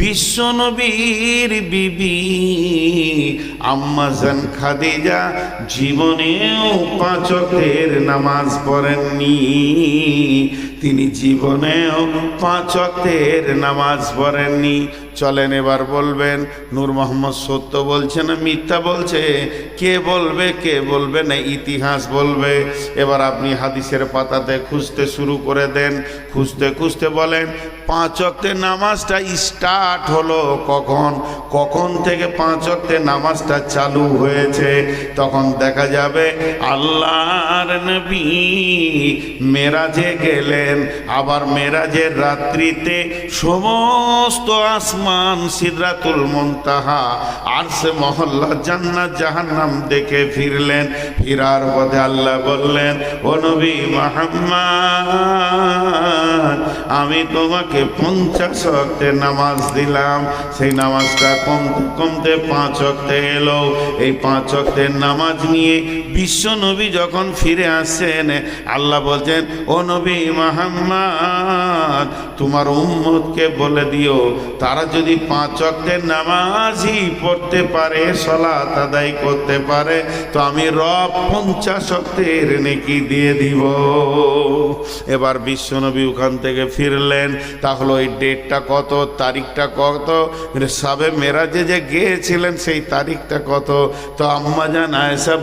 বিশ্বনবীর বিবি আম্মা জান খাদিজা জীবনেও 5 ওয়াক্তের নামাজ পড়েননি। তিনি জীবনেও 5 ওয়াক্তের নামাজ পড়েননি। চলেন এবার বলবেন নূর মোহাম্মদ সত্য বলছে না মিথ্যা বলছে? কে বলবে না ইতিহাস বলবে। এবার আপনি হাদিসের পাতাতে খুঁজতে শুরু করে দেন, খুঁজতে বলেন 5 ওয়াক্তের নামাজটা স্টার্ট হলো কখন থেকে 5 ওয়াক্তের নামাজটা চালু হয়েছে। তখন দেখা যাবে আল্লাহর নবী মেরাজে গেলেন, আবার মেরাজের রাত্রিতে সমস্ত আসমান সিদরাতুল মুনতাহা আরশে মহল্লা জান্নাত জাহান্নাম দেখে ফিরলেন। ফিরার পথে আল্লাহ বললেন, ও নবী মুহাম্মদ, আমি তোমাকে 50 ওয়াক্তের নামাজ দিলাম। সেই নামাজটা কমতে 5 ওয়াক্তে এলো। এই 5 ওয়াক্তের নামাজ নিয়ে বিশ্ব নবী যখন ফিরে আসেন, আল্লাহ বলছেন, ও নবী মুহাম্মদ, তোমার উম্মতকে বলে দিও তারা যদি 5 ওয়াক্তের নামাজই পড়তে পারে, সালাত আদায় করতে পারে, তো আমি রব 50 ওয়াক্তের নেকি দিয়ে দিব। এবার বিশ্বনবী ওখান থেকে ফিরলেন। তাহলে ওই ডেটটা কত, তারিখটা কত, সাবে মেরাজে যে গিয়েছিলেন সেই তারিখটা কত? তো আম্মা জান আয়েশা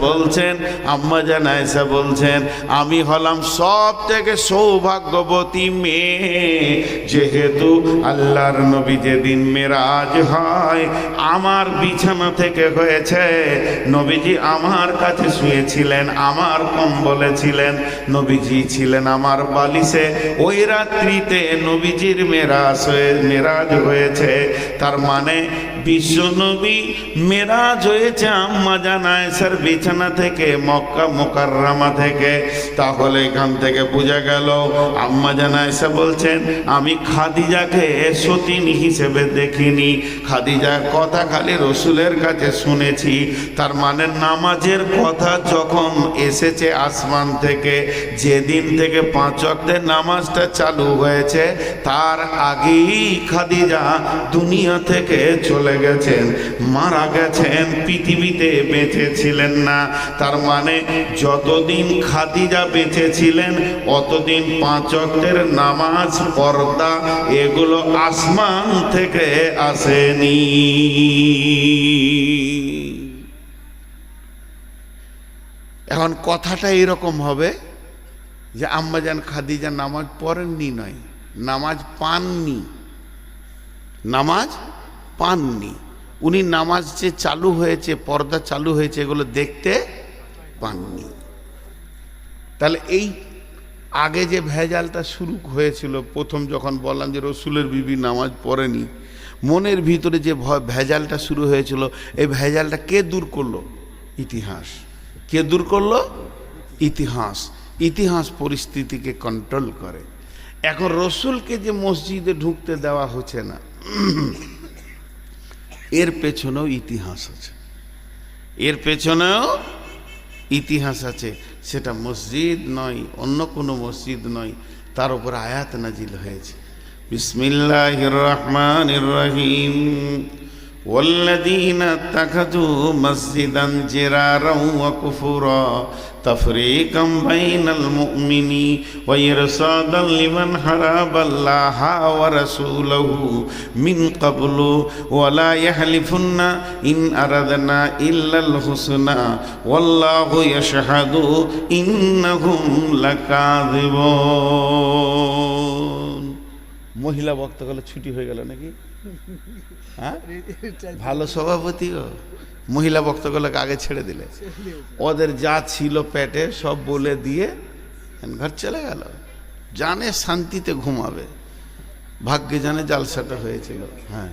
বলছেন আমি হলাম সব থেকে সৌভাগ্যবতী মেয়ে, যেহেতু আল্লাহর নবী যেদিন মেরাজ হয় আমার বিছানা থেকে হয়েছে। নবীজি আমার কাছে শুয়েছিলেন, আমার কম্বলে ছিলেন, নবীজি ছিলেন আমার বালিশে। ওই রাত্রিতে নবীজির মেরাজ হয়েছে। তার মানে বিশ্ব নবী মেরাজ হয়েছে আম্মা জান আয়েশার বিছানা থেকে, মক্কা মুকাররমা থেকে। তাহলে এখান থেকে বোঝা গেল আম্মা জান আয়েশা বলছেন আমি খাদিজাকে সতীনী হিসেবে দেখিনি, খাদিজার কথা খালি রসুলের কাছে শুনেছি। তার মানে নামাজের কথা যখন এসেছে আসমান থেকে, যেদিন থেকে 5 ওয়াক্তের নামাজটা চালু হয়েছে তার আগেই খাদিজা দুনিয়া থেকে চলে গেছেন, মারা গেছেন, পৃথিবীতে বেঁচে ছিলেন না। তার মানে যতদিন খাদিজা বেঁচে ছিলেন অতদিন 5 ওয়াক্তের নামাজ, পর্দা এগুলো আসমান থেকে আসেনি। এখন কথাটা এরকম হবে যে আম্মাজান খাদিজা নামাজ পড়েননি নয়, নামাজ পাননি। উনি নামাজ যে চালু হয়েছে, পর্দা চালু হয়েছে, এগুলো দেখতে পাননি। তাহলে এই আগে যে ভেজালটা শুরু হয়েছিল, প্রথম যখন বললাম যে রসুলের বিবি নামাজ পড়েনি, মনের ভিতরে যে ভেজালটা শুরু হয়েছিল, এই ভেজালটা কে দূর করলো? ইতিহাস। কে দূর করলো? ইতিহাস পরিস্থিতিকে কন্ট্রোল করে। এখন রসুলকে যে মসজিদে ঢুকতে দেওয়া হচ্ছে না, এর পেছনেও ইতিহাস আছে। সেটা মসজিদ নয়, অন্য কোনো মসজিদ নয়, তার উপর আয়াত নাজিল হয়েছে। বিসমিল্লাহির রহমানির রহিম। والذين اتخذوا مسجدا جرارا وكفرا تفريقا بين المؤمنين وإرصادا لمن حارب الله ورسوله من قبل ولا يحلفن إن أردنا إلا الحسنى والله يشهد إنهم لكاذبون। মহিলা বক্তাগুলো ছুটি হয়ে গেল নাকি? হ্যাঁ, ভালো সভাপতি ও মহিলা বক্তাগুলোকে আগে ছেড়ে দিলে, ওদের যা ছিল পেটে সব বলে দিয়ে ঘর চলে গেল। জানে শান্তিতে ঘুমাবে, ভাগ্যে জানে জালসাটা হয়েছিল। হ্যাঁ,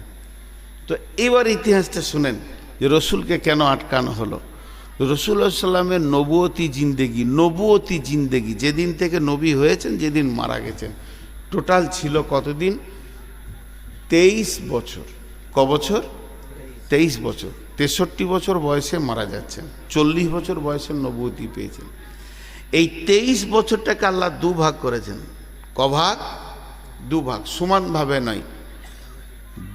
তো এবার ইতিহাসটা শুনেন যে রসুলকে কেন আটকানো হলো। রসুল্লাহ সাল্লামের নবুয়তি জিন্দেগি যেদিন থেকে নবী হয়েছেন, যেদিন মারা গেছেন, টোটাল ছিল কতদিন? 23 বছর। ক বছর? 23 বছর। 63 বছর বয়সে মারা যাচ্ছেন, 40 বছর বয়সে নবুয়তি পেয়েছেন। এই 23 বছরটাকে আল্লাহ 2 ভাগ করেছেন। ক ভাগ? 2 ভাগ, সমানভাবে নয়।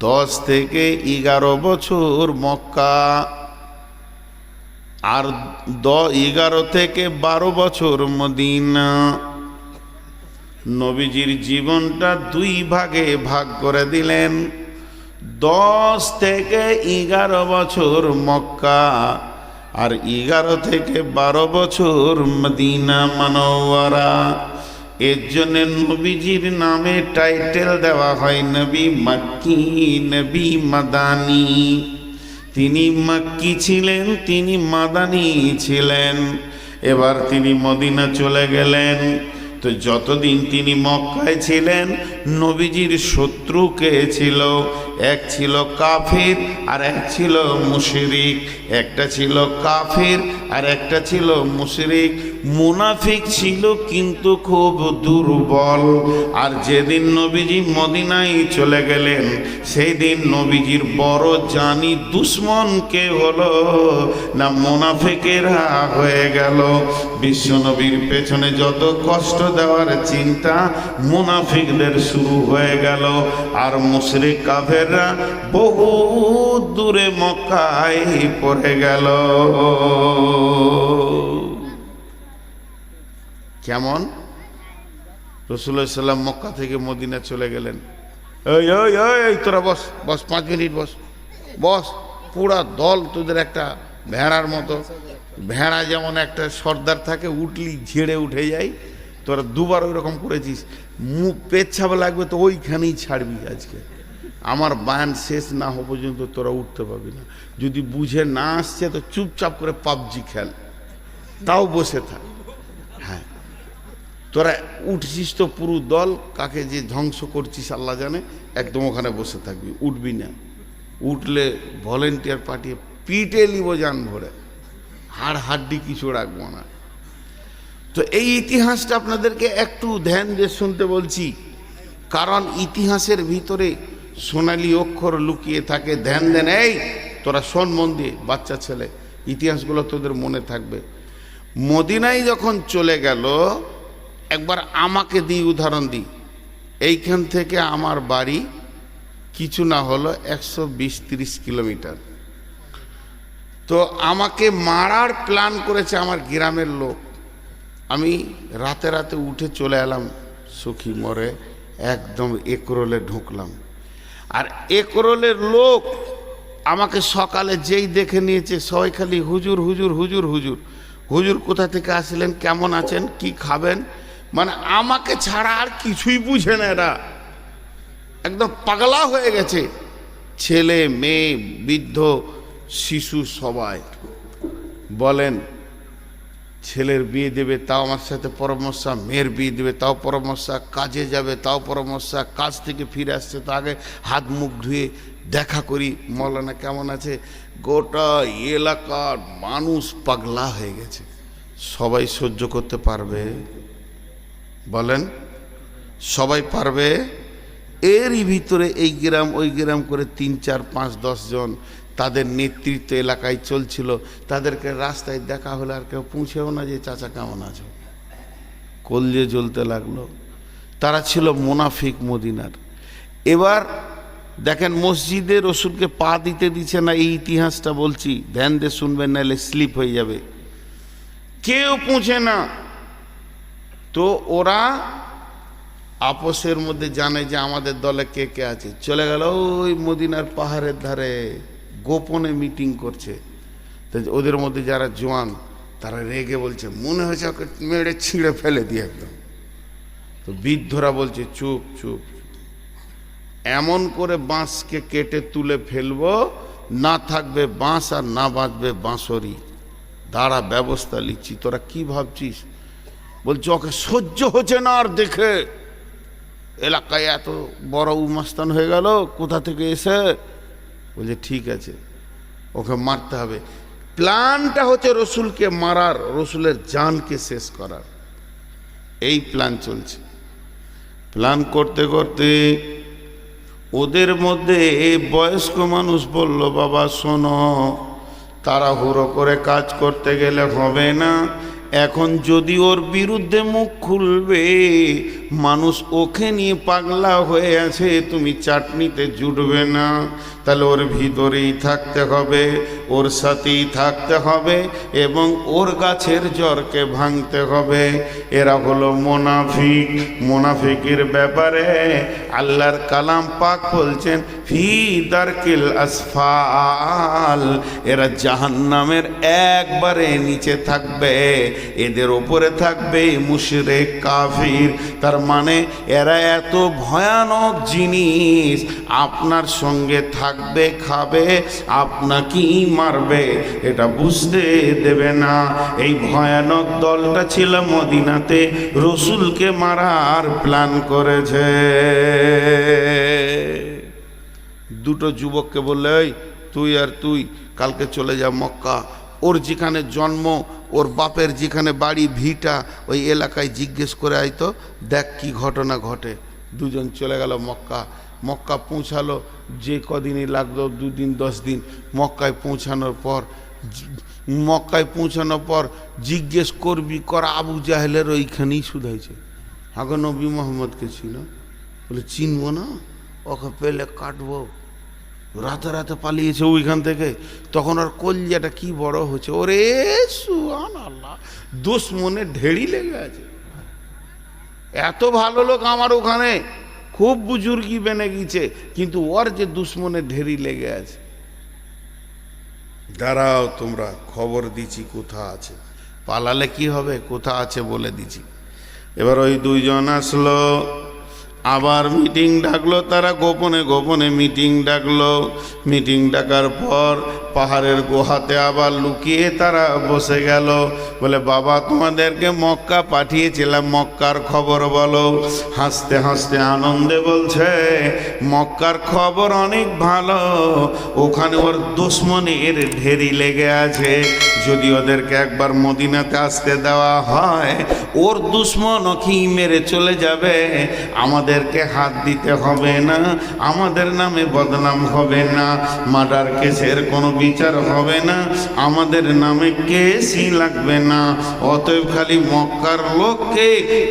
10 থেকে 11 বছর মক্কা, আর 11 থেকে 12 বছর মদিনা। নবীজির জীবনটা 2 ভাগে ভাগ করে দিলেন। 10 থেকে 11 বছর মক্কা, আর 11 থেকে 12 বছর মদিনা মুনাওয়ারা। এর জন্য নবীজির নামে টাইটেল দেওয়া হয় নবী মক্কি, নবী মাদানী। তিনি মক্কি ছিলেন, তিনি মাদানী ছিলেন। এবার তিনি মদিনা চলে গেলেন। তো যতদিন তিনি মক্কায় ছিলেন, নবীজির শত্রু কে ছিল? এক ছিল কাফির আর এক ছিল মুশরিক। একটা ছিল কাফির আর একটা ছিল মুশরিক। মুনাফিক ছিল কিন্তু খুব দুর্বল। আর যেদিন নবীজি মদিনায় চলে গেলেন, সেই দিন নবীজির বড় জানি দুশ্মন কে হলো? না মুনাফিকেরা হয়ে গেল। বিশ্বনবীর পেছনে যত কষ্ট দেওয়ার চিন্তা, মুনাফিকদের শুরু হয়ে গেল। আর মুশরিক কাফেররা বহু দূরে মক্কায় পড়ে গেল। কেমন? রাসূলুল্লাহ সাল্লাল্লাহু আলাইহি ওয়াসাল্লাম মক্কা থেকে মদিনা চলে গেলেন। এই এই এই তোরা বস বস, 5 মিনিট বস বস। পুরা দল তোদের একটা ভেড়ার মতো। ভেড়া যেমন একটা সর্দার থাকে, উঠলি ঝেড়ে উঠে যায়, তোরা দুবার ওই রকম করেছিস। মুখ পেচ্ছাপ লাগবে তো ওইখানেই ছাড়বি। আজকে আমার বায়ান শেষ না হওয়া পর্যন্ত তোরা উঠতে পারবি না। যদি বুঝে না আসছে তো চুপচাপ করে পাবজি খেল, তাও বসে থাক। হ্যাঁ, তোরা উঠছিস তো পুরো দল, কাকে যে ধ্বংস করছিস আল্লাহ জানে। একদম ওখানে বসে থাকবি, উঠবি না। উঠলে ভলেন্টিয়ার পাঠিয়ে পিটে নিব জান ভরে, হাড় হাড্ডি কিছু রাখবো না। তো এই ইতিহাসটা আপনাদেরকে একটু ধ্যান দিয়ে শুনতে বলছি, কারণ ইতিহাসের ভিতরে সোনালী অক্ষর লুকিয়ে থাকে। ধ্যান দেন, এই তোরা শোন মন দিয়ে, বাচ্চা ছেলে, ইতিহাসগুলো তোদের মনে থাকবে। মদিনায় যখন চলে গেল, একবার আমাকে দিই উদাহরণ দিই। এইখান থেকে আমার বাড়ি কিছু না হলো 120-30 কিলোমিটার। তো আমাকে মারার প্ল্যান করেছে আমার গ্রামের লোক। আমি রাতে রাতে উঠে চলে এলাম সখী মোড়ে, একদম একরোলে ঢুকলাম। আর একরোলের লোক আমাকে সকালে যেই দেখে নিয়েছে, সবাই খালি হুজুর হুজুর হুজুর হুজুর। হুজুর কোথা থেকে আসলেন, কেমন আছেন, কি খাবেন, মানে আমাকে ছাড়া আর কিছুই বুঝে না। এরা একদম পাগলা হয়ে গেছে। ছেলে মেয়ে বৃদ্ধ শিশু সবাই বলেন। ছেলের বিয়ে দেবে তাও আমার সাথে পরামর্শ, মেয়ের বিয়ে দেবে তাও পরামর্শ, কাজে যাবে তাও পরামর্শ, কাজ থেকে ফিরে আসছে তো আগে হাত মুখ ধুয়ে দেখা করি, মৌলানা কেমন আছে। গোটা এলাকার মানুষ পাগলা হয়ে গেছে। সবাই সহ্য করতে পারবে? বলেন, সবাই পারবে? এরই ভিতরে এই গ্রাম ওই গ্রাম করে 3, 4, 5, 10 জন তাদের নেতৃত্ব এলাকায় চলছিল। তাদেরকে রাস্তায় দেখা হলে আর কেউ পৌঁছেও না যে চাচা কেমন আছো, কলজে জ্বলতে লাগলো। তারা ছিল মুনাফিক মদিনার। এবার দেখেন, মসজিদে রসুলকে পা দিতে দিচ্ছে না। এই ইতিহাসটা বলছি, ধ্যান দিয়ে শুনবেন, নাহলে স্লিপ হয়ে যাবে। কেউ পৌঁছে না। তো ওরা আপোষের মধ্যে জানে যে আমাদের দলে কে কে আছে, চলে গেল ওই মদিনার পাহাড়ের ধারে গোপনে মিটিং করছে। তো ওদের মধ্যে যারা জোয়ান, তারা রেগে বলছে মনে হয়েছে ওকে মেরে ছিঁড়ে ফেলে দিয়ে একদম। তো বৃদ্ধরা বলছে চুপ চুপ, এমন করে বাঁশকে কেটে তুলে ফেলবো, না থাকবে বাঁশ আর না বাঁচবে বাঁশরি। দাঁড়া, ব্যবস্থা নিচ্ছি। তোরা কি ভাবছিস? বলছে ওকে সহ্য হচ্ছে না আর দেখে। এলাকায় এত বড় উমাস্তান হয়ে গেল, কোথা থেকে এসে। বলছে ঠিক আছে, ওকে মারতে হবে। প্ল্যানটা হচ্ছে রসুলকে মারার, রসুলের জানকে শেষ করার। এই প্ল্যান চলছে। প্ল্যান করতে করতে ওদের মধ্যে বয়স্ক মানুষ বলল, বাবা শোনো, তাড়াহুড়ো করে কাজ করতে গেলে হবে না। এখন যদি ওর বিরুদ্ধে মুখ খুলবে, মানুষ ওকে নিয়ে পাগলা হয়ে আছে, তুমি চাটনিতে জুটবে না। তাহলে ওর ভিতরেই থাকতে হবে, ওর সাথেই থাকতে হবে এবং ওর গাছের জড়কে ভাঙতে হবে। এরা হলো মোনাফিক। মোনাফিকের ব্যাপারে আল্লাহর কালাম পাক বলছেন ফি দারকিল আসফাল, এরা জাহান্নামের একবারে নিচে থাকবে, এদের ওপরে থাকবে মুশরিক কাফির। তার মানে এরা এত ভয়ানক জিনিস, আপনার সঙ্গে থাকবে, খাবে, আপনাকেই মারবে, এটা বুঝতে দেবে না। এই ভয়ানক দলটা ছিল মদিনাতে, রসুলকে মারার প্ল্যান করেছে। দুটো যুবককে বললে, এই তুই আর তুই কালকে চলে যা মক্কা, ওর যেখানে জন্ম, ওর বাপের যেখানে বাড়ি ভিটা, ওই এলাকায় জিজ্ঞেস করে আইতো, দেখ কি ঘটনা ঘটে। দুজন চলে গেল মক্কা। মক্কা পৌঁছালো, যে কদিনই লাগলো, 2 দিন 10 দিন। মক্কায় পৌঁছানোর পর জিজ্ঞেস করবি কর, আবু জাহেলের ওইখানেই শুধাইছে। আগে নবী মোহাম্মদকে ছিল, বলে চিনবো না, ওকে পেলে কাটবো। রাতে রাতে পালিয়েছে ওইখান থেকে। তখন আর কলজাটা কি বড় হচ্ছে, ওরে সুবহানাল্লাহ, দুশ্মনে ঢেড়ি লেগে আছে। এত ভালো লোক আমার ওখানে, খুব বুজুর্গি বেনে গেছে, কিন্তু ওর যে দুশ্মনে ঢেড়ি লেগে আছে। দাঁড়াও, তোমরা খবর দিচ্ছি কোথা আছে, পালালে কি হবে, কোথা আছে বলে দিচ্ছি। এবার ওই 2 জন আসলো, আবার মিটিং ডাকলো, তারা গোপনে গোপনে মিটিং ডাকলো। মিটিং ডাকার পর পাহাড়ের গুহাতে আবার লুকিয়ে তারা বসে গেল। বলে বাবা, তোমাদেরকে মক্কা পাঠিয়েছিলাম, মক্কার খবর বলো। হাসতে হাসতে আনন্দে বলছে, মক্কার খবর অনেক ভালো, ওখানে ওর দুশমনের ঢেরি লেগে আছে। যদি ওদেরকে একবার মদিনাতে আসতে দেওয়া হয়, ওর দুশ্মন কি মেরে চলে যাবে, আমাদেরকে হাত দিতে হবে না, আমাদের নামে বদনাম হবে না, মার্ডার কেসের কোনো বিচার হবে না, আমাদের নামে কেসই লাগবে না। অতএব খালি মক্কার লোককে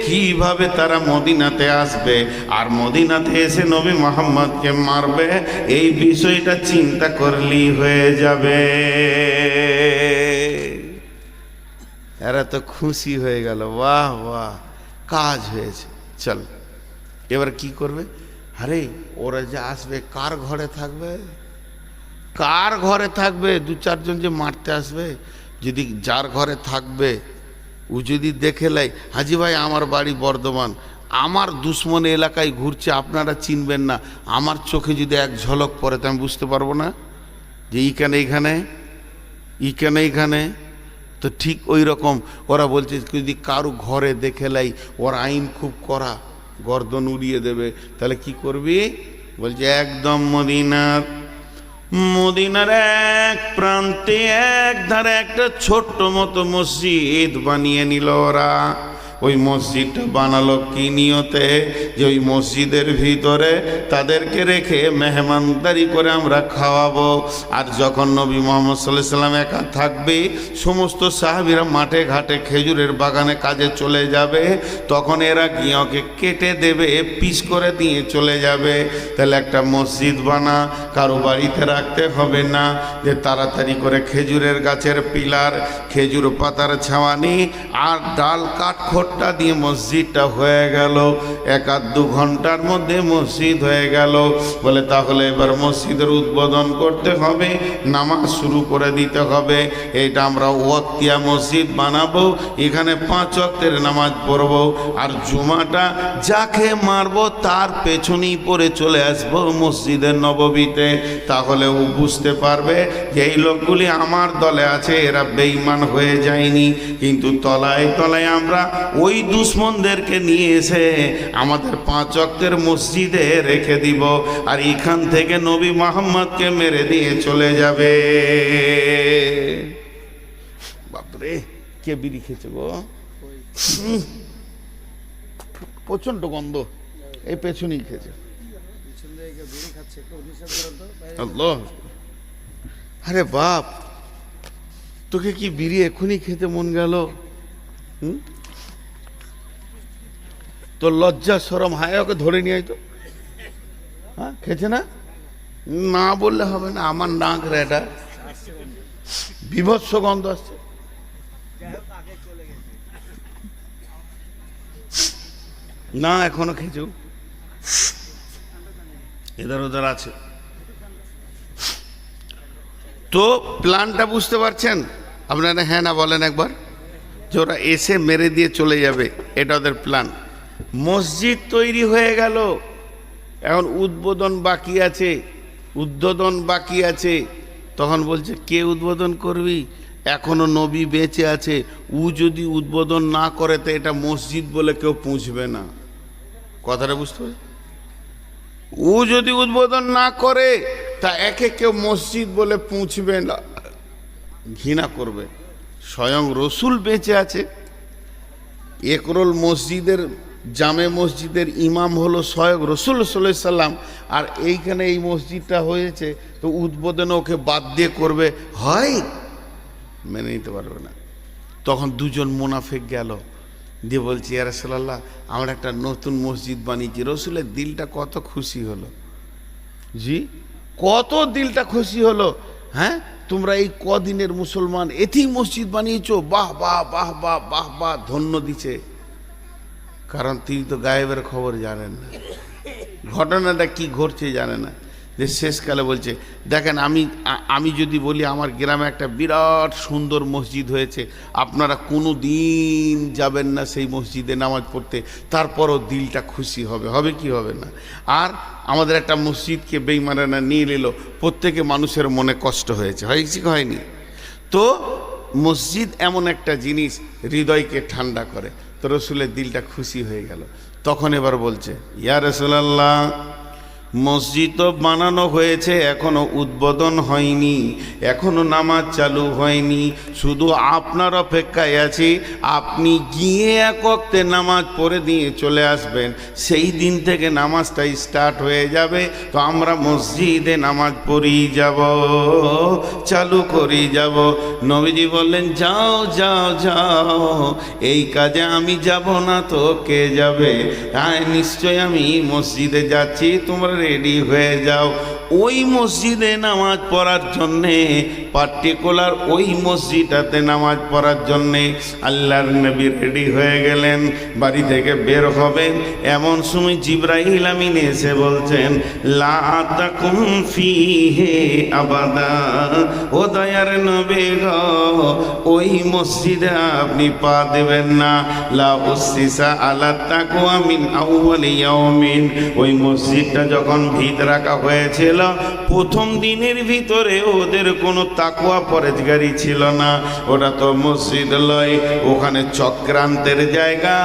কিভাবে তারা মদিনাতে আসবে আর মদিনাতে এসে নবী মুহাম্মদকে মারবে, এই বিষয়টা চিন্তা করলেই হয়ে যাবে। এরা তো খুশি হয়ে গেল, বাহ বাহ, কাজ হয়েছে, চল। এবার কি করবে? আরে ওরা যে আসবে, কার ঘরে থাকবে, কার ঘরে থাকবে? 2-4 জন যে মারতে আসবে, যদি যার ঘরে থাকবে ও যদি দেখে লাই, হাজি ভাই আমার বাড়ি বর্ধমান, আমার দুশ্মন এলাকায় ঘুরছে, আপনারা চিনবেন না, আমার চোখে যদি এক ঝলক পড়ে তো আমি বুঝতে পারবো না যে এইখানে। তো ঠিক ওই রকম ওরা বলছে, যদি কারো ঘরে দেখে লাই, ওর আইন খুব কড়া, গর্দন উড়িয়ে দেবে। তাহলে কি করবি? বলছে একদম মদিনার এক প্রান্তে এক ধারে একটা ছোট্ট মতো মসজিদ বানিয়ে নিল ওরা। ওই মসজিদটা বানালো কি নিয়তে? যে ওই মসজিদের ভিতরে তাদেরকে রেখে মেহমানদারি করে আমরা খাওয়াবো। আর যখন নবী মুহাম্মদ সাল্লাল্লাহু আলাইহি সাল্লাম একা থাকবে, সমস্ত সাহাবীরা মাঠে ঘাটে খেজুরের বাগানে কাজে চলে যাবে, তখন এরা গিয়ে ওকে কেটে দেবে, পিস করে দিয়ে চলে যাবে। তাহলে একটা মসজিদ বানা, কারো বাড়িতে রাখতে হবে না, যে তাড়াতাড়ি করে খেজুরের গাছের পিলার, খেজুর পাতার ছাওয়ানি আর ডাল কাঠ খোট্টা দিয়ে মসজিদটা হয়ে গেল। 1-2 ঘন্টার মধ্যে মসজিদ হয়ে গেল। বলে তাহলে এবার মসজিদের উদ্বোধন করতে হবে, নামাজ শুরু করে দিতে হবে। এটা আমরা ওয়াক্তিয়া মসজিদ বানাবো, এখানে 5 ওয়াক্তের নামাজ পড়বো, আর জুমাটা যাকে মারবো তার পেছনেই পড়ে চলে আসবো মসজিদের নববীতে। তাহলে ও বুঝতে পারবে যে এই লোকগুলি আমার দলে আছে, এরা বেঈমান হয়ে যায়নি। কিন্তু তলায় তলায় আমরা ওই দুশ্মনদেরকে নিয়ে এসে আমাদের 5 ওয়াক্তের মসজিদে রেখে দিব, আর এখান থেকে নবী মুহাম্মদকে মেরে দিয়ে চলে যাবে। বাপরে, কে বিড়ি খেয়েছে গো, প্রচন্ড গন্ধ, এই পেছনেই খেয়েছে। আল্লাহ, আরে বাপ, তোকে কি বিড়ি এখনই খেতে মন গেল? তো লজ্জা শরম হায় ওকে ধরে নিয়ে আয় তো। হ্যাঁ খেয়েছে না? না বললে হবে না, আমার নাক রে এটা বিভৎস গন্ধ আসছে। না এখনো খেয়েছো, এধার ওধার আছে। তো প্ল্যানটা বুঝতে পারছেন আপনারা? হ্যাঁ না বলেন একবার, যে ওরা এসে মেরে দিয়ে চলে যাবে, এটা ওদের প্ল্যান। মসজিদ তৈরি হয়ে গেল, এখন উদ্বোধন বাকি আছে, উদ্বোধন বাকি আছে। তখন বলছে কে উদ্বোধন করবি? এখনো নবী বেঁচে আছে, ও যদি উদ্বোধন না করে তো এটা মসজিদ বলে কেউ পুঁছবে না। কথাটা বুঝতে পারছি? ও যদি উদ্বোধন না করে তা একে কেউ মসজিদ বলে পুঁছবে না, ঘৃণা করবে। স্বয়ং রসুল বেঁচে আছে। একরোল মসজিদের, জামে মসজিদের ইমাম হলো স্বয়ং রসুল সাল্লাল্লাহু আলাইহি সাল্লাম, আর এইখানে এই মসজিদটা হয়েছে, তো উদ্বোধনে ওকে বাদ দিয়ে করবে হয়? মেনে নিতে পারবে না। তখন দুজন মুনাফিক গেল, দিয়ে বলছি ইয়া রাসূলুল্লাহ আমরা একটা নতুন মসজিদ বানিয়েছি। রসুলের দিলটা কত খুশি হলো, জি কত দিলটা খুশি হলো। হ্যাঁ তোমরা এই কদিনের মুসলমান এতেই মসজিদ বানিয়েছো, বাহ বাহ বাহ বাহ বাহ বাহ, ধন্য দিছে। কারণ তিনি তো গায়েবের খবর জানেন না, ঘটনাটা কি ঘটছে জানে না। যে শেষকালে বলছে দেখেন আমি যদি বলি আমার গ্রামে একটা বিরাট সুন্দর মসজিদ হয়েছে, আপনারা কোনো দিন যাবেন না সেই মসজিদে নামাজ পড়তে, তারপরও দিলটা খুশি হবে, হবে কি হবে না? আর আমাদের একটা মসজিদকে বেঈমানেরা নিয়ে নিল, প্রত্যেকে মানুষের মনে কষ্ট হয়েছে, হয়েছে কি হয়নি? তো মসজিদ এমন একটা জিনিস হৃদয়কে ঠান্ডা করে। তো রসুলের দিলটা খুশি হয়ে গেল। তখন এবার বলছে ইয়া রাসূলুল্লাহ মসজিদ তো বানানো হয়েছে, এখনো উদ্বোধন হয়নি, এখনো নামাজ চালু হয়নি, শুধু আপনার অপেক্ষায় আছি। আপনি গিয়ে এক ওয়াক্তে নামাজ পড়ে দিয়ে চলে আসবেন, সেই দিন থেকে নামাজটা স্টার্ট হয়ে যাবে। তো আমরা মসজিদে নামাজ পড়েই যাব, চালু করেই যাব। নবীজি বললেন যাও যাও যাও, এই কাজে আমি যাব না তো কে যাবে? হ্যাঁ নিশ্চয় আমি মসজিদে যাচ্ছি, তোমরা রেডি হয়ে যাও। ওই মসজিদে নামাজ পড়ার জন্যে, পার্টিকুলার ওই মসজিদটাতে নামাজ পড়ার জন্যে আল্লাহর নবী রেডি হয়ে গেলেন, বাড়ি থেকে বের হবেন। এমন সময় জিবরাইল আমিন এসে বলছেন লা তাকুম ফিহি আবাদা, ও দয়ার নবী গো ওই মসজিদে আপনি পা দেবেন না। লা উসসিসা আলা তাকওয়া মিন আউয়াল ইয়াউমিন, ওই মসজিদটা যখন ভিত রাখা হয়েছিল প্রথম দিনের ভিতরে ওদের কোনো তাকওয়া পরেজগারি ছিল না। ওটা তো মসজিদ লয়, ওখানে চক্রান্তের জায়গা,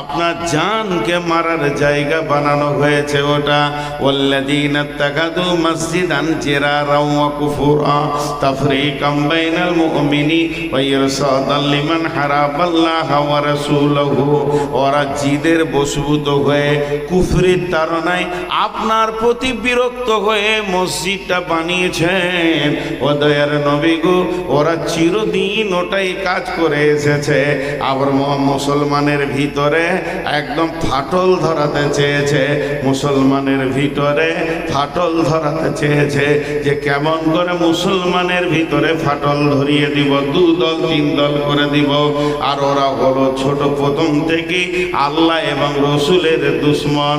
আপনার জানকে মারার জায়গা বানানো হয়েছে ওটা। ওয়াল্লাযীনা ইত্তাখাযু মাসজিদান জিরারাও ওয়া কুফুরা তাফরীকাম বাইনাল মুমিনি ওয়া ইরসাদান লিমান হারাবাল্লাহা ওয়া রাসূলুহু, ওরা জিদের বশীভূত হয়ে কুফরির তাড়নায় আপনার প্রতি বিরক্ত হয়ে মসজিদটা বানিয়েছেন। ও দয়ার নবী গো ওরা চিরদিন ওটাই কাজ করে এসেছে। আবার মুসলমানের ভিতরে একদম ফাটল ধরাতে চেয়েছে, মুসলমানের ভিতরে ফাটল ধরাতে চেয়েছে। যে কেমন করে মুসলমানের ভিতরে ফাটল ধরিয়ে দিব, 2 দল 3 দল করে দিব। আর ওরা হলো ছোট প্রথম থেকে আল্লাহ এবং রসুলের দুশ্মন।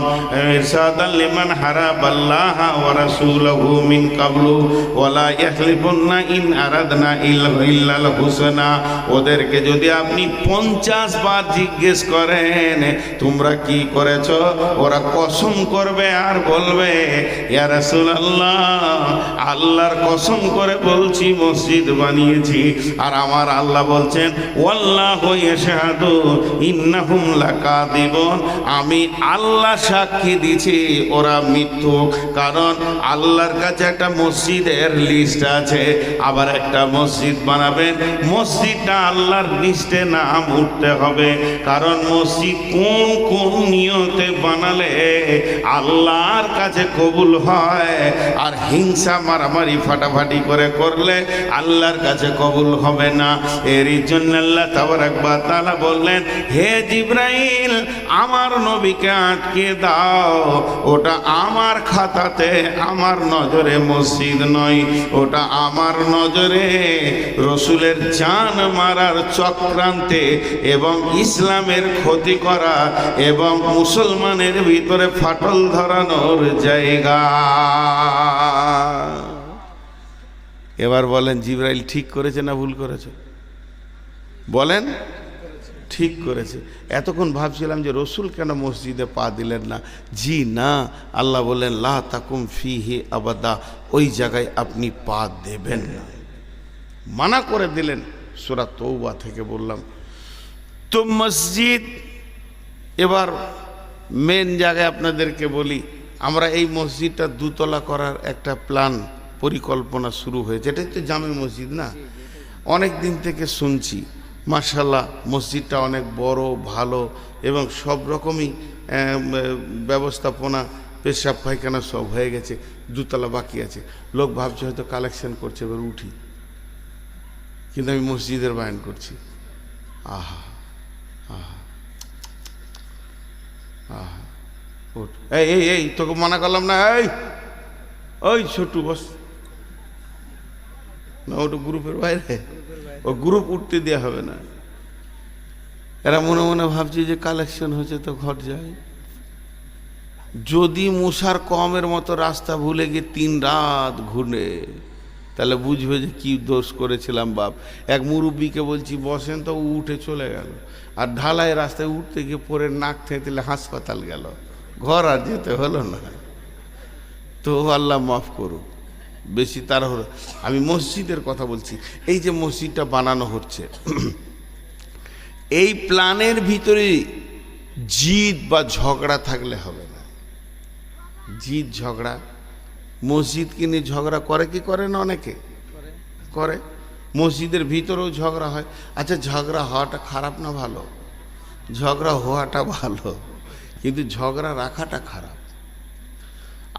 ইরসাদান লিমান হারাবাল্লাহা ওয়া রাসূলুহু মিন কাবলু ওয়ালা ইয়াখলিফুন্না ইন আরাদনা ইল্লাল হুসনা। ওদেরকে যদি আপনি 50 বার জিজ্ঞেস করেন তোমরা কি করেছ, ওরা কসম করবে আর বলবে ইয়া রাসূলুল্লাহ আল্লাহর কসম করে বলছি মসজিদ বানিয়েছি। আর আমার আল্লাহ বলছেন ওয়াল্লাহু ইয়াশহাদু ইন্নাহুম লাকাযিবুন, আমি আল্লাহ সাক্ষী দিছি ওরা মিথ্যুক। কারণ আল্লাহর কাছে একটা মসজিদের লিস্ট আছে, আবার একটা মসজিদ বানাবেন, মসজিদটা আল্লাহর লিস্টে নাম উঠতে হবে। কারণ মসজিদ কোন কোন নিয়তে বানালে আল্লাহর কাছে কবুল হয়। আর হিংসা মারামারি ফাটাফাটি করে করলে আল্লাহর কাছে কবুল হবে না। এরই জন্য আল্লাহ তাবারক ওয়া তাআলা বললেন, হে জিবরাইল আমার নবীকে আটকে দাও, ওটা আমার খাতাতে আমার নজরে মসজিদ নয়, ওটা আমার নজরে রসুলের জান মারার চক্রান্তে এবং ইসলামের ক্ষতি করা এবং মুসলমানের ভিতরে ফাটল ধরানোর জায়গা। এবার বলেন জিবরাইল ঠিক করেছে না ভুল করেছে? বলেন ঠিক করেছে। এতক্ষণ ভাবছিলাম যে রসুল কেন মসজিদে পা দিলেন না। জি না, আল্লাহ বললেন লা তাকুম ফিহি আবাদা, ওই জায়গায় আপনি পা দেবেন না, মানা করে দিলেন। সূরা তওবা থেকে বললাম। তো মসজিদ, এবার মেন জায়গায় আপনাদেরকে বলি, আমরা এই মসজিদটা দুতলা করার একটা প্ল্যান পরিকল্পনা শুরু হয়েছে। এটাই তো জামে মসজিদ না? অনেক দিন থেকে শুনছি মাশাআল্লাহ মসজিদটা অনেক বড় ভালো এবং সব রকমই ব্যবস্থাপনা, পেশাব পায়খানা সব হয়ে গেছে, দুতলা বাকি আছে। লোক ভাবছে হয়তো কালেকশন করছে, এবার উঠি, কিন্তু আমি মসজিদের বায়ান করছি। আহা আহা আহা, ওঠ, এই এই এই তোকে মানা করলাম না, এই ওই ছোটু বস না, ওটা গ্রুপের বাইরে, ও গ্রুপ উঠতে দেওয়া হবে না। এরা মনে মনে ভাবছে যে কালেকশন হচ্ছে তো ঘর যায়। যদি মশার কমের মতো রাস্তা ভুলে গিয়ে 3 রাত ঘুরে, তাহলে বুঝবে যে কি দোষ করেছিলাম বাপ। এক মুরব্বীকে বলছি বসেন, তো উঠে চলে গেল, আর ঢালাই রাস্তায় উঠতে গিয়ে পরে নাক থেঁতলে হাসপাতাল গেল, ঘর আর যেতে হলো না। তো আল্লাহ মাফ করুক, বেশি তাড়াহুড়ো। আমি মসজিদের কথা বলছি। এই যে মসজিদটা বানানো হচ্ছে, এই প্ল্যানের ভিতরে জিদ বা ঝগড়া থাকলে হবে না। জিদ ঝগড়া, মসজিদকে নিয়ে ঝগড়া করে কি করে না? অনেকে করে। মসজিদের ভিতরেও ঝগড়া হয়। আচ্ছা, ঝগড়া হওয়াটা খারাপ না ভালো? ঝগড়া হওয়াটা ভালো, কিন্তু ঝগড়া রাখাটা খারাপ।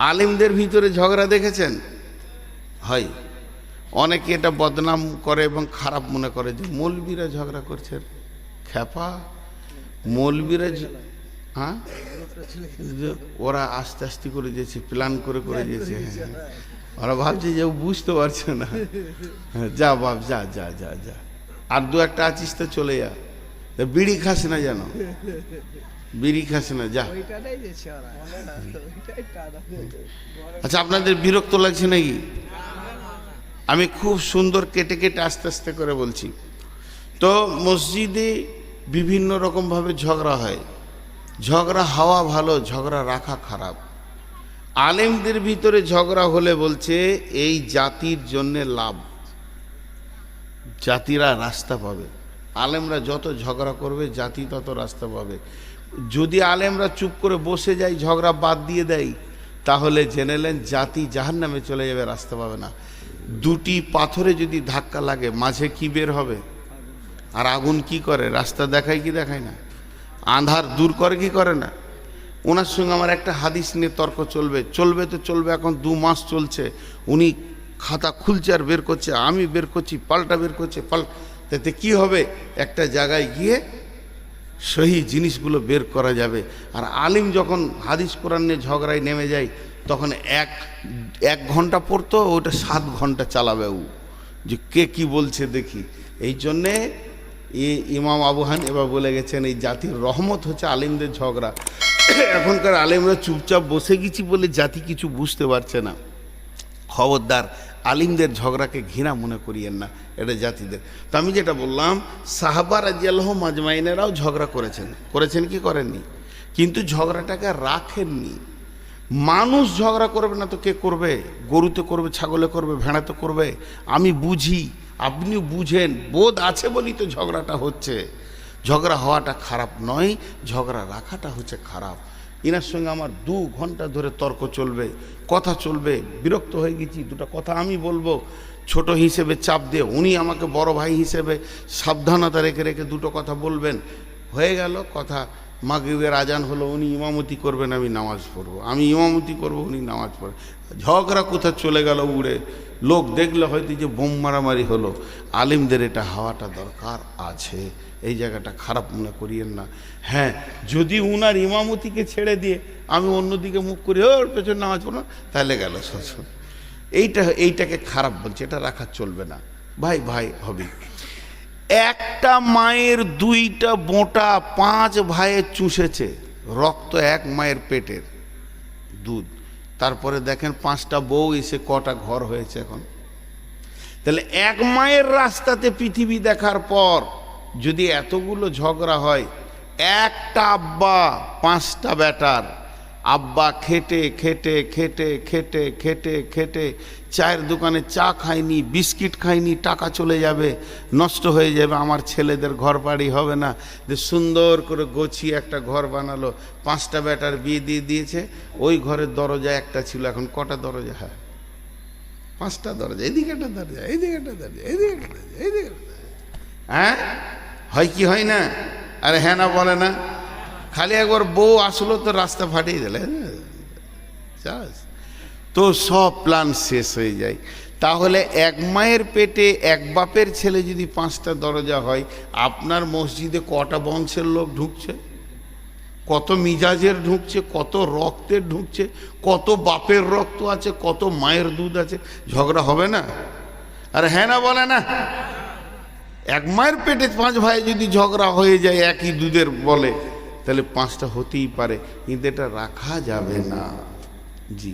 আলেমদের ভিতরে ঝগড়া দেখেছেন হয়? অনেকে এটা বদনাম করে এবং খারাপ মনে করে যে মৌলবীরা ঝগড়া করছে। খ্যাপা, মৌলবীরা, হ্যাঁ ওরা আস্তে আস্তে করে দিয়েছে, প্ল্যান করে করে দিয়েছে। ওরা ভাবছে যে বুঝতে পারছে না। যা বাপ, যা যা যা যা, আর 2-1 আছিস তো চলে যা, বিড়ি খাস না, জানো বিড়ি খাস না, যা। আচ্ছা, আপনাদের বিরক্ত লাগছে নাকি? আমি খুব সুন্দর কেটে কেটে আস্তে আস্তে করে বলছি। তো মসজিদে বিভিন্ন রকমভাবে ঝগড়া হয়। ঝগড়া হওয়া ভালো, ঝগড়া রাখা খারাপ। আলেমদের ভিতরে ঝগড়া হলে বলছে এই জাতির জন্যে লাভ, জাতিরা রাস্তা পাবে। আলেমরা যত ঝগড়া করবে জাতি তত রাস্তা পাবে। যদি আলেমরা চুপ করে বসে যায়, ঝগড়া বাদ দিয়ে দেয়, তাহলে জেনে নেন জাতি জাহান্নামে চলে যাবে, রাস্তা পাবে না। 2টি পাথরে যদি ধাক্কা লাগে, মাঝে কি বের হবে? আর আগুন কি করে? রাস্তা দেখায় কি দেখায় না? আঁধার দূর করে কি করে না? ওনার সঙ্গে আমার একটা হাদিস নিয়ে তর্ক চলবে, চলবে তো চলবে। এখন 2 মাস চলছে, উনি খাতা খুলছে আর বের করছে, আমি বের করছি, পাল্টা বের করছে, তাতে কি হবে? একটা জায়গায় গিয়ে সহি জিনিসগুলো বের করা যাবে। আর আলিম যখন হাদিস কোরআন নিয়ে ঝগড়ায় নেমে যায়, তখন 1 ঘন্টা পড়তো, ওটা 7 ঘন্টা চালাবে ও, যে কে কি বলছে দেখি। এই জন্যে ইমাম আবু হানিফা বলে গেছেন এই জাতির রহমত হচ্ছে আলিমদের ঝগড়া। এখনকার আলিমরা চুপচাপ বসে গেছি বলে জাতি কিছু বুঝতে পারছে না। খবরদার, আলিমদের ঝগড়াকে ঘৃণা মনে করিয়েন না, এটা জাতিদের। তো আমি যেটা বললাম, সাহাবা রাদিয়াল্লাহু মাজমাইনেরাও ঝগড়া করেছেন কি করেননি? কিন্তু ঝগড়াটাকে রাখেননি। মানুষ ঝগড়া করবে না তো কে করবে? গরুতে করবে, ছাগলে করবে, ভেড়াতে করবে। আমি বুঝি, আপনিও বুঝেন, বোধ আছে বলেই তো ঝগড়াটা হচ্ছে। ঝগড়া হওয়াটা খারাপ নয়, ঝগড়া রাখাটা হচ্ছে খারাপ। ইনার সঙ্গে আমার 2 ঘন্টা ধরে তর্ক চলবে, কথা চলবে। বিরক্ত হয়ে গেছি, 2টা কথা আমি বলবো, ছোট হিসেবে চাপ দিয়ে উনি আমাকে বড় ভাই হিসেবে সাবধানতা রেখে রেখে 2টো কথা বলবেন। হয়ে গেল কথা, মাগরিবের আজান হলো, উনি ইমামতি করবেন, আমি নামাজ পড়বো, আমি ইমামতি করবো, উনি নামাজ পড়বেন। ঝগড়া কোথা চলে গেল উড়ে। লোক দেখলে হয়তো যে বোম মারামারি হলো। আলিমদের এটা হওয়াটা দরকার আছে, এই জায়গাটা খারাপ মনে করিয়েন না। হ্যাঁ, যদি উনার ইমামতিকে ছেড়ে দিয়ে আমি অন্যদিকে মুখ করি, ওর পেছনে নামাজ পড়ো, তাহলে গেল সব। এইটাকে খারাপ বলছে, এটা রাখা চলবে না। ভাই ভাই হবে। একটা মায়ের দুইটা বোঁটা 5 ভাইয়ে চুষেছে রক্ত, এক মায়ের পেটের দুধ। তারপরে দেখেন 5টা বউ এসে কটা ঘর হয়েছে এখন। তাহলে এক মায়ের রাস্তাতে পৃথিবী দেখার পর যদি এতগুলো ঝগড়া হয়, একটা আব্বা 5টা বেটার, আব্বা খেটে খেটে খেটে খেটে খেটে খেটে চায়ের দোকানে চা খায়নি, বিস্কিট খায়নি, টাকা চলে যাবে, নষ্ট হয়ে যাবে, আমার ছেলেদের ঘর বাড়ি হবে না। যে সুন্দর করে গোছিয়ে একটা ঘর বানালো, 5টা বেটার বিয়ে দিয়ে দিয়েছে। ওই ঘরের দরজা একটা ছিল, এখন কটা দরজা? হ্যাঁ, 5টা দরজা, এদিকে একটা দরজা, এইদিকে একটা দরজা, এইদিকে একটা দরজা, এইদিকে একটা দরজা। হ্যাঁ, হয় কি হয় না? আরে হ্যাঁ না বলে না? খালি একবার বউ আসলো তো রাস্তা ফাটিয়ে দিলে, তো সব প্ল্যান শেষ হয়ে যায়। তাহলে এক মায়ের পেটে এক বাপের ছেলে যদি 5টা দরজা হয়, আপনার মসজিদে কটা বংশের লোক ঢুকছে, কত মিজাজের ঢুকছে, কত রক্তের ঢুকছে, কত বাপের রক্ত আছে, কত মায়ের দুধ আছে, ঝগড়া হবে না? আরে হ্যাঁ না বলে না? এক মায়ের পেটে 5 ভাই যদি ঝগড়া হয়ে যায় একই দুধের বলে, তাহলে 5টা হতেই পারে, কিন্তু এটা রাখা যাবে না। জি।